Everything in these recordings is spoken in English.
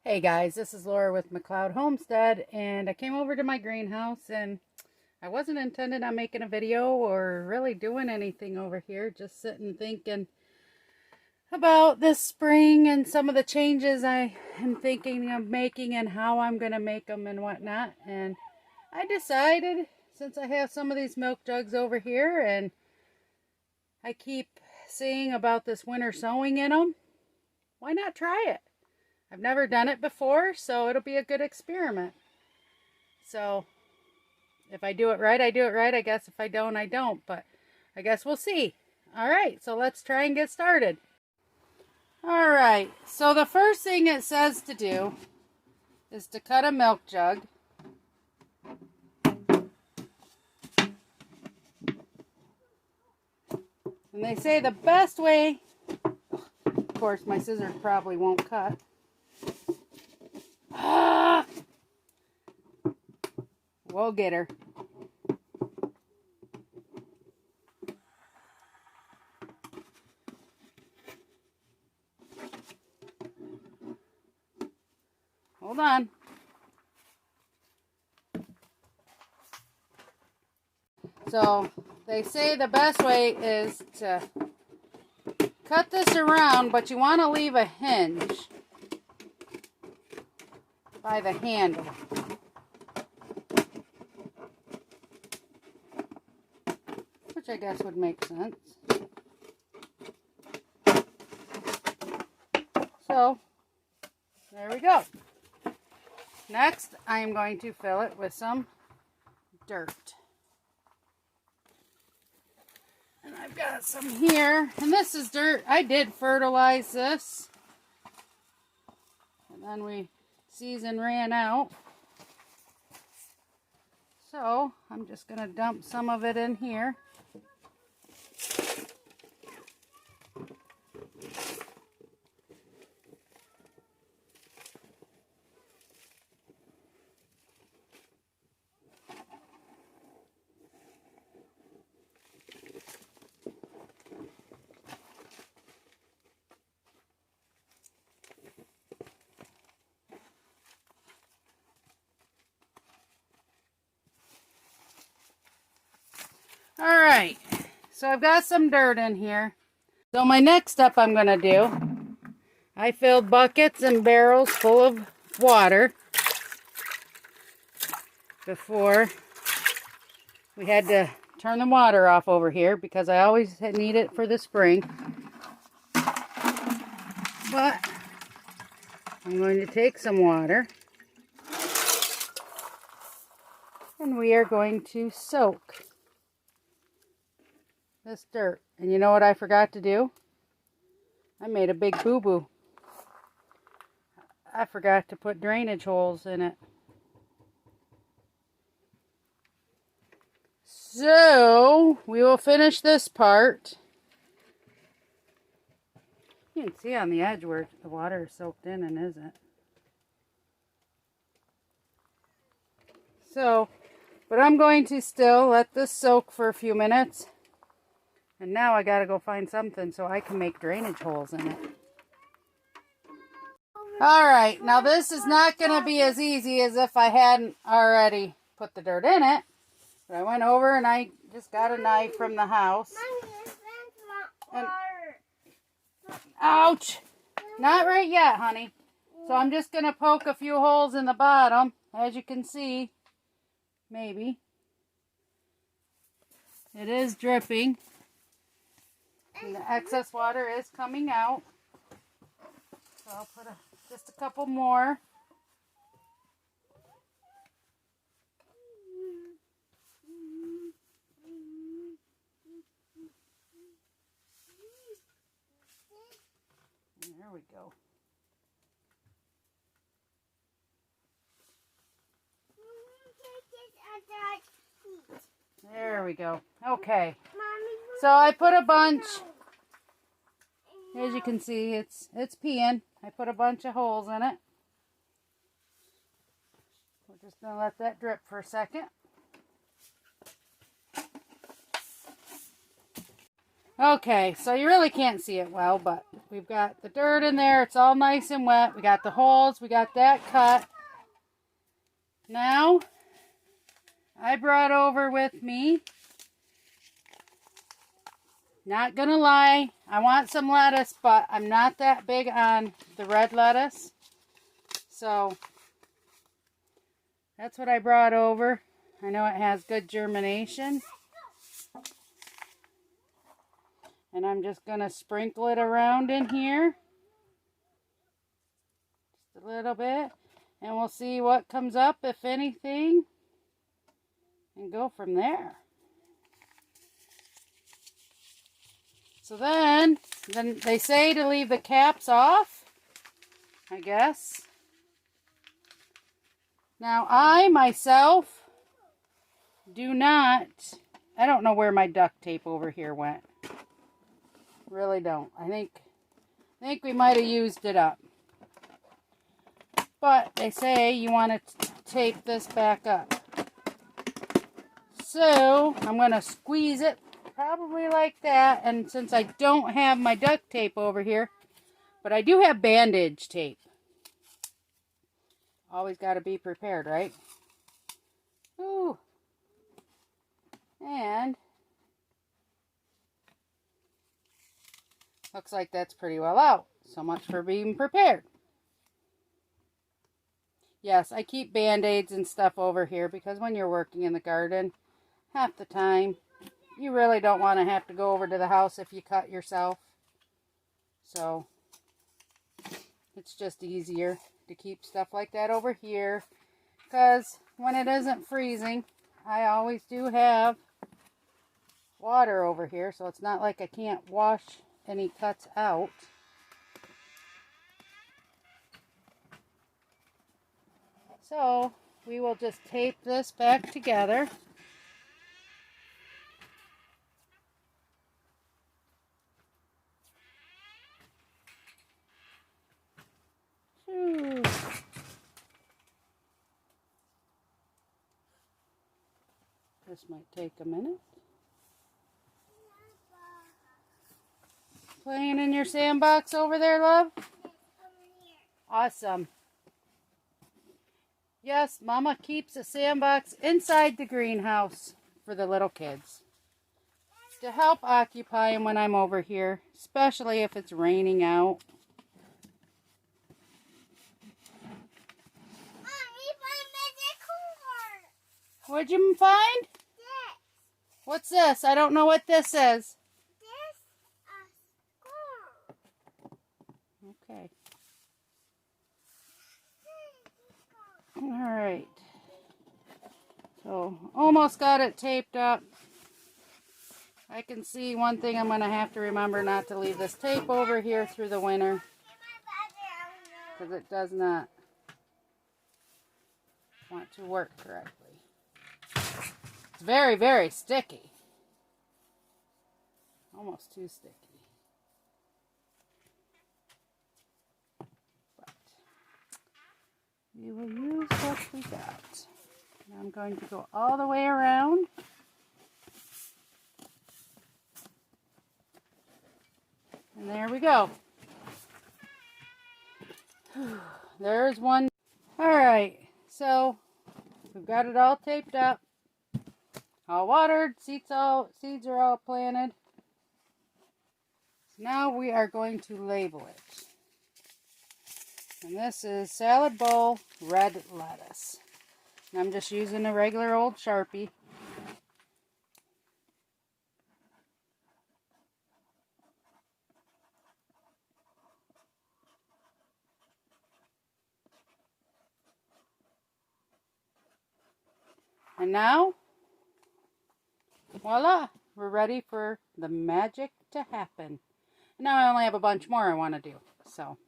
Hey guys, this is Laura with McLeod Homestead, and I came over to my greenhouse, and I wasn't intending on making a video or really doing anything over here, just sitting thinking about this spring and some of the changes I am thinking of making and how I'm going to make them and whatnot. And I decided, since I have some of these milk jugs over here and I keep seeing about this winter sowing in them, why not try it? I've never done it before, so it'll be a good experiment. So if I do it right, I do it right. I guess if I don't, I don't. But I guess we'll see. All right, so let's try and get started. All right, so the first thing it says to do is to cut a milk jug. And they say the best way, of course my scissors probably won't cut. We'll get her. Hold on. So they say the best way is to cut this around, but you want to leave a hinge by the handle. Which I guess would make sense. So, there we go. Next, I'm going to fill it with some dirt. And I've got some here. And this is dirt. I did fertilize this. And then season ran out. So, I'm just going to dump some of it in here. Alright, so I've got some dirt in here. So my next step I'm going to do, I filled buckets and barrels full of water before we had to turn the water off over here because I always need it for the spring. But I'm going to take some water and we are going to soak this dirt. And you know what I forgot to do? I made a big boo-boo. I forgot to put drainage holes in it. So, we will finish this part. You can see on the edge where the water is soaked in and isn't. So, but I'm going to still let this soak for a few minutes. And now I gotta go find something so I can make drainage holes in it. Alright, now this is not gonna be as easy as if I hadn't already put the dirt in it. But I went over and I just got a knife from the house. And, ouch! Not right yet, honey. So I'm just gonna poke a few holes in the bottom, as you can see. Maybe. It is dripping. And the excess water is coming out. So I'll put just a couple more. And there we go. There we go. Okay. So I put a bunch, as you can see, it's peeing. I put a bunch of holes in it. We're just going to let that drip for a second. Okay, so you really can't see it well, but we've got the dirt in there. It's all nice and wet. We got the holes. We got that cut. Now, I brought over with me, not gonna lie, I want some lettuce, but I'm not that big on the red lettuce. So, that's what I brought over. I know it has good germination. And I'm just going to sprinkle it around in here. Just a little bit. And we'll see what comes up, if anything. And go from there. So then they say to leave the caps off, I guess. Now I myself I don't know where my duct tape over here went. Really don't. I think we might have used it up. But they say you want to tape this back up. So I'm going to squeeze it probably like that. And since I don't have my duct tape over here, but I do have bandage tape. Always got to be prepared, right? Ooh. And looks like that's pretty well out. So much for being prepared. Yes, I keep band-aids and stuff over here because when you're working in the garden, half the time, you really don't want to have to go over to the house if you cut yourself. So, it's just easier to keep stuff like that over here. Because when it isn't freezing, I always do have water over here. So it's not like I can't wash any cuts out. So we will just tape this back together. This might take a minute. Playing in your sandbox over there, love? Awesome. Yes, Mama keeps a sandbox inside the greenhouse for the little kids. To help occupy them when I'm over here, especially if it's raining out. What'd you find? This. What's this? I don't know what this is. Okay. Alright. So, almost got it taped up. I can see one thing I'm going to have to remember not to leave this tape over here through the winter. Because it does not want to work correctly. It's very, very sticky. Almost too sticky. We will use what we got. Now I'm going to go all the way around. And there we go. There's one. Alright, so we've got it all taped up. All watered, seeds are all planted. So now we are going to label it. And this is salad bowl red lettuce. And I'm just using a regular old Sharpie. And now, voila, we're ready for the magic to happen. And now I only have a bunch more I want to do, so.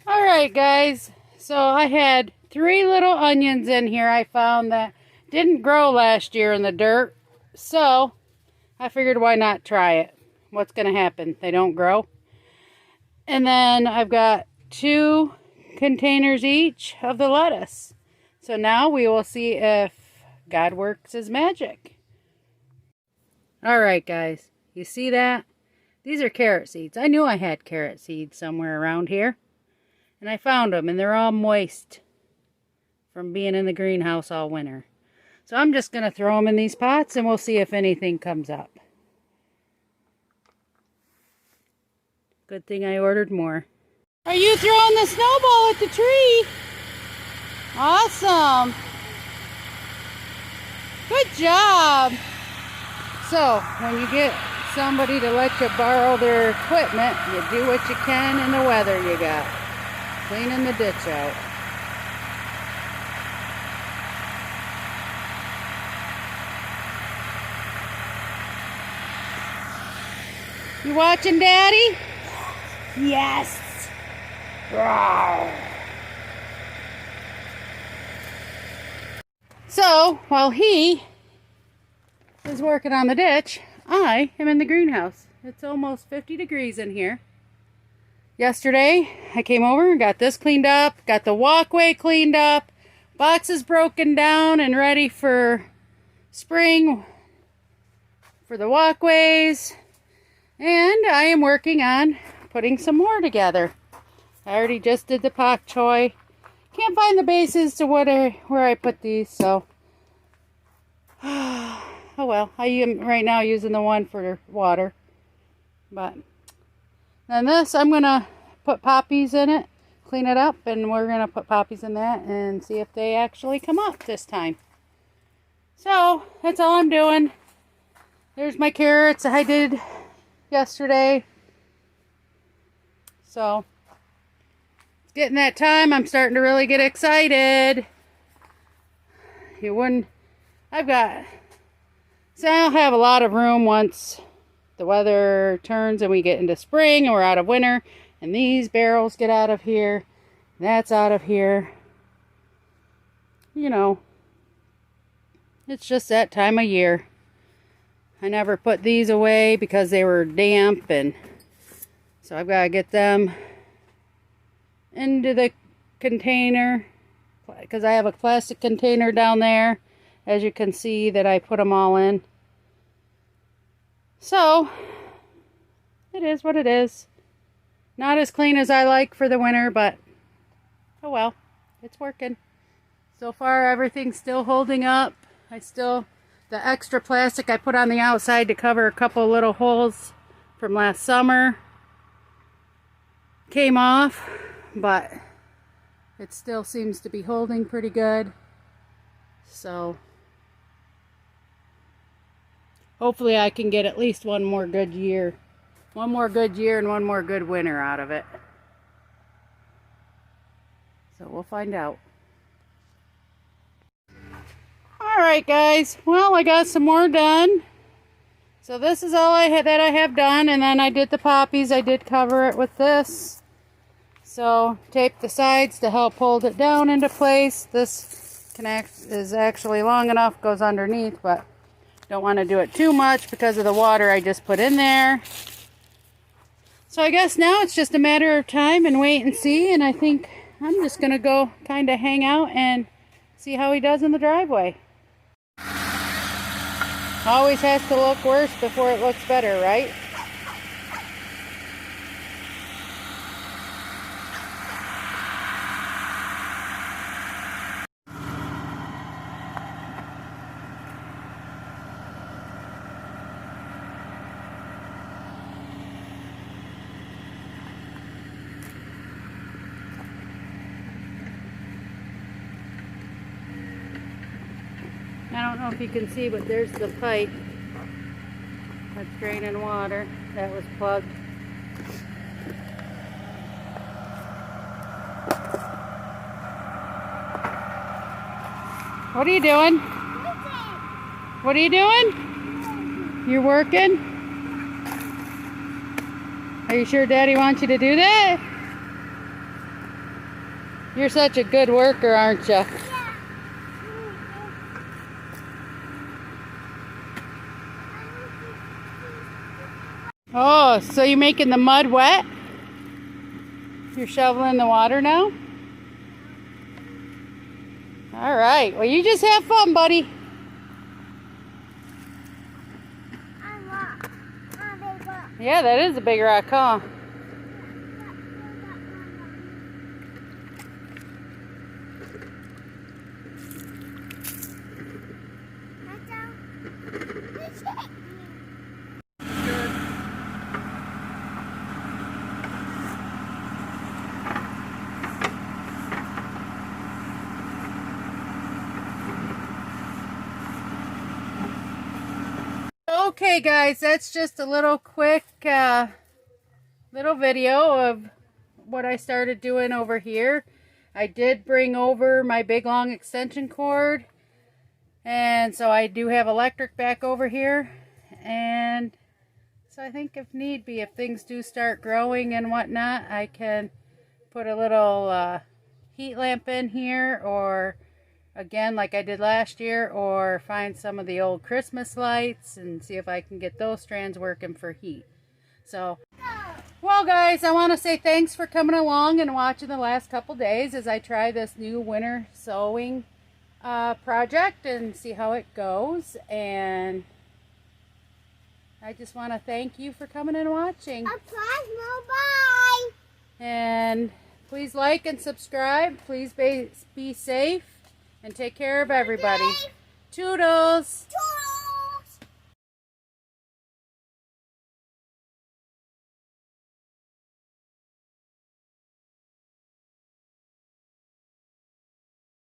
Alright guys, so I had 3 little onions in here I found that didn't grow last year in the dirt. So, I figured why not try it. What's going to happen? They don't grow. And then I've got 2 containers each of the lettuce. So now we will see if God works his magic. Alright guys, you see that? These are carrot seeds. I knew I had carrot seeds somewhere around here. And I found them, and they're all moist from being in the greenhouse all winter. So I'm just going to throw them in these pots, and we'll see if anything comes up. Good thing I ordered more. Are you throwing the snowball at the tree? Awesome. Good job. So, when you get somebody to let you borrow their equipment, you do what you can in the weather you got. Cleaning the ditch out. You watching, Daddy? Yes. Rawr. So, while he is working on the ditch, I am in the greenhouse. It's almost 50 degrees in here. Yesterday, I came over and got this cleaned up, got the walkway cleaned up, boxes broken down and ready for spring for the walkways, and I am working on putting some more together. I already just did the pak choi. Can't find the bases to where I put these, so oh well. I am right now using the one for water. But then this, I'm going to put poppies in it, clean it up, and we're going to put poppies in that and see if they actually come up this time. So, that's all I'm doing. There's my carrots I did yesterday. So, it's getting that time. I'm starting to really get excited. So I'll have a lot of room once the weather turns and we get into spring and we're out of winter. And these barrels get out of here. That's out of here. You know, it's just that time of year. I never put these away because they were damp, and so I've got to get them into the container because I have a plastic container down there, as you can see, that I put them all in. So it is what it is. Not as clean as I like for the winter, but oh well, it's working. So far everything's still holding up. The extra plastic I put on the outside to cover a couple little holes from last summer came off, but it still seems to be holding pretty good. So hopefully I can get at least one more good year. One more good year and one more good winter out of it. So we'll find out. Alright guys, well, I got some more done. So this is all that I have done, and then I did the poppies. I did cover it with this. So taped the sides to help hold it down into place. This is actually long enough, goes underneath, but don't want to do it too much because of the water I just put in there. So I guess now it's just a matter of time and wait and see, and I think I'm just going to go kind of hang out and see how he does in the driveway. Always has to look worse before it looks better, right? I don't know if you can see, but there's the pipe that's draining water that was plugged. What are you doing? What are you doing? You're working? Are you sure Daddy wants you to do that? You're such a good worker, aren't you? Oh, so you're making the mud wet? You're shoveling the water now? All right. Well, you just have fun, buddy. Yeah, that is a big rock, huh? Okay guys, that's just a little quick little video of what I started doing over here. I did bring over my big long extension cord, and so I do have electric back over here, and so I think if need be, if things do start growing and whatnot, I can put a little heat lamp in here, or again like I did last year, or find some of the old Christmas lights and see if I can get those strands working for heat. So, well guys, I want to say thanks for coming along and watching the last couple days as I try this new winter sowing project and see how it goes. And I just want to thank you for coming and watching. Bye. And please like and subscribe. Please be safe and take care of everybody. Toodles!